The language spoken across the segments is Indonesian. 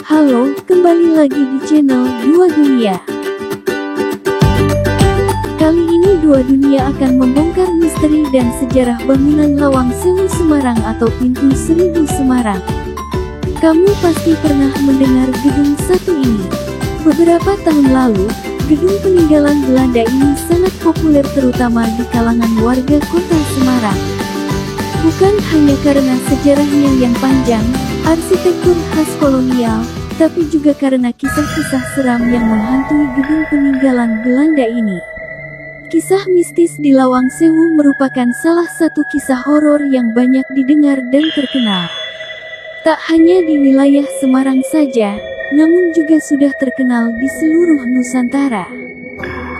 Halo, kembali lagi di channel Dua Dunia. Kali ini Dua Dunia akan membongkar misteri dan sejarah bangunan Lawang Sewu Semarang atau Pintu Seribu Semarang. Kamu pasti pernah mendengar gedung satu ini. Beberapa tahun lalu, gedung peninggalan Belanda ini sangat populer terutama di kalangan warga kota Semarang. Bukan hanya karena sejarahnya yang panjang, arsitektur khas kolonial, tapi juga karena kisah-kisah seram yang menghantui gedung peninggalan Belanda ini. Kisah mistis di Lawang Sewu merupakan salah satu kisah horor yang banyak didengar dan terkenal. Tak hanya di wilayah Semarang saja, namun juga sudah terkenal di seluruh Nusantara.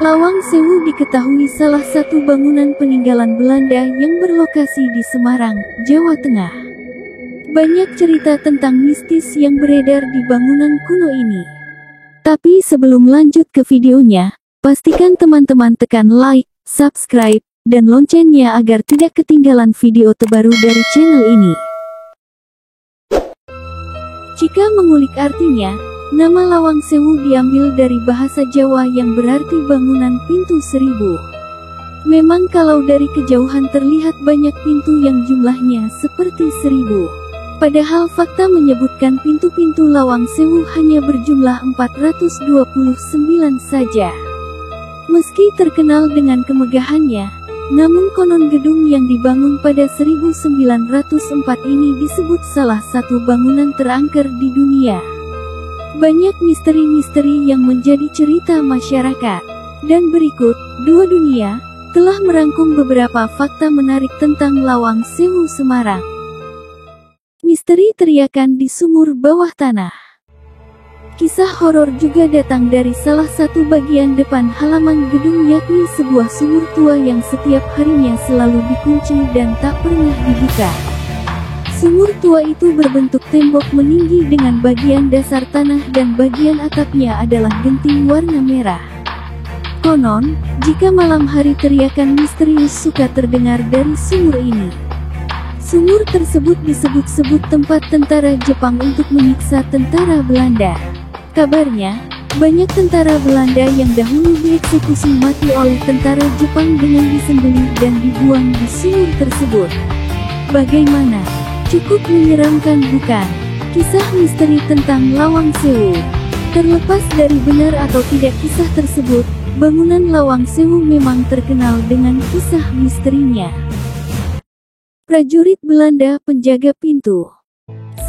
Lawang Sewu diketahui salah satu bangunan peninggalan Belanda yang berlokasi di Semarang, Jawa Tengah. Banyak cerita tentang mistis yang beredar di bangunan kuno ini. Tapi sebelum lanjut ke videonya, pastikan teman-teman tekan like, subscribe, dan loncengnya agar tidak ketinggalan video terbaru dari channel ini. Jika mengulik artinya, nama Lawang Sewu diambil dari bahasa Jawa yang berarti bangunan pintu seribu. Memang kalau dari kejauhan terlihat banyak pintu yang jumlahnya seperti 1000. Padahal fakta menyebutkan pintu-pintu Lawang Sewu hanya berjumlah 429 saja. Meski terkenal dengan kemegahannya, namun konon gedung yang dibangun pada 1904 ini disebut salah satu bangunan terangker di dunia. Banyak misteri-misteri yang menjadi cerita masyarakat. Dan berikut, Dua Dunia telah merangkum beberapa fakta menarik tentang Lawang Sewu Semarang. Misteri teriakan di sumur bawah tanah. Kisah horor juga datang dari salah satu bagian depan halaman gedung, yakni sebuah sumur tua yang setiap harinya selalu dikunci dan tak pernah dibuka. Sumur tua itu berbentuk tembok meninggi dengan bagian dasar tanah dan bagian atapnya adalah genting warna merah. Konon, jika malam hari teriakan misterius suka terdengar dari sumur ini. Sumur tersebut disebut-sebut tempat tentara Jepang untuk menyiksa tentara Belanda. Kabarnya, banyak tentara Belanda yang dahulu dieksekusi mati oleh tentara Jepang dengan disembelih dan dibuang di sumur tersebut. Bagaimana? Cukup menyeramkan bukan? Kisah misteri tentang Lawang Sewu. Terlepas dari benar atau tidak kisah tersebut, bangunan Lawang Sewu memang terkenal dengan kisah misterinya. Prajurit Belanda penjaga pintu.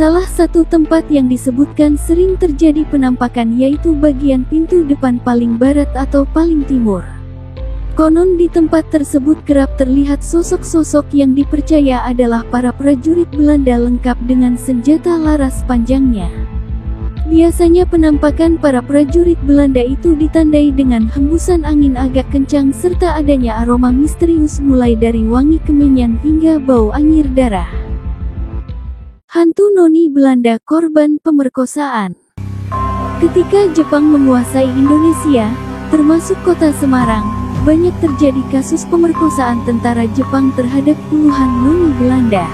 Salah satu tempat yang disebutkan sering terjadi penampakan yaitu bagian pintu depan paling barat atau paling timur. Konon di tempat tersebut kerap terlihat sosok-sosok yang dipercaya adalah para prajurit Belanda lengkap dengan senjata laras panjangnya. Biasanya penampakan para prajurit Belanda itu ditandai dengan hembusan angin agak kencang serta adanya aroma misterius mulai dari wangi kemenyan hingga bau anyir darah. Hantu noni Belanda korban pemerkosaan. Ketika Jepang menguasai Indonesia, termasuk kota Semarang, banyak terjadi kasus pemerkosaan tentara Jepang terhadap puluhan noni Belanda.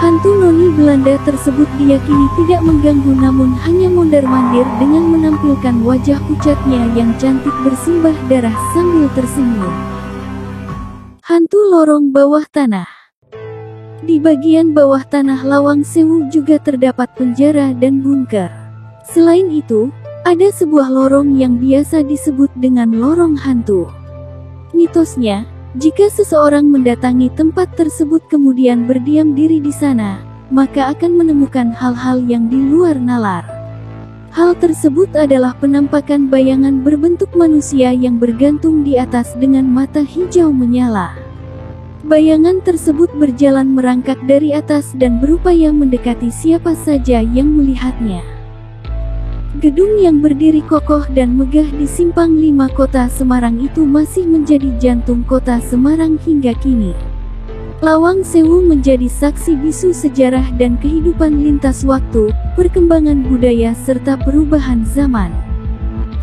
Hantu noni Belanda tersebut diyakini tidak mengganggu namun hanya mondar-mandir dengan menampilkan wajah pucatnya yang cantik bersimbah darah sambil tersenyum. Hantu lorong bawah tanah. Di bagian bawah tanah Lawang Sewu juga terdapat penjara dan bunker. Selain itu, ada sebuah lorong yang biasa disebut dengan lorong hantu. Mitosnya, jika seseorang mendatangi tempat tersebut kemudian berdiam diri di sana, maka akan menemukan hal-hal yang di luar nalar. Hal tersebut adalah penampakan bayangan berbentuk manusia yang bergantung di atas dengan mata hijau menyala. Bayangan tersebut berjalan merangkak dari atas dan berupaya mendekati siapa saja yang melihatnya. Gedung yang berdiri kokoh dan megah di Simpang 5 Kota Semarang itu masih menjadi jantung kota Semarang hingga kini. Lawang Sewu menjadi saksi bisu sejarah dan kehidupan lintas waktu, perkembangan budaya serta perubahan zaman.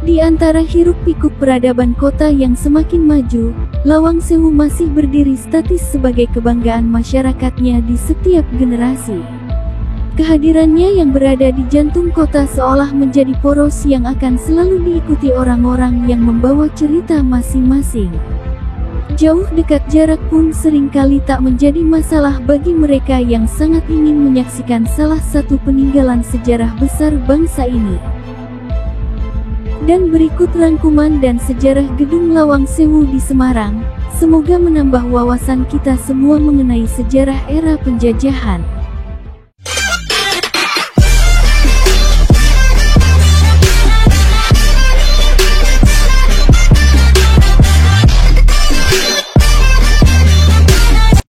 Di antara hiruk-pikuk peradaban kota yang semakin maju, Lawang Sewu masih berdiri statis sebagai kebanggaan masyarakatnya di setiap generasi. Kehadirannya yang berada di jantung kota seolah menjadi poros yang akan selalu diikuti orang-orang yang membawa cerita masing-masing. Jauh dekat jarak pun seringkali tak menjadi masalah bagi mereka yang sangat ingin menyaksikan salah satu peninggalan sejarah besar bangsa ini. Dan berikut rangkuman dan sejarah Gedung Lawang Sewu di Semarang, semoga menambah wawasan kita semua mengenai sejarah era penjajahan.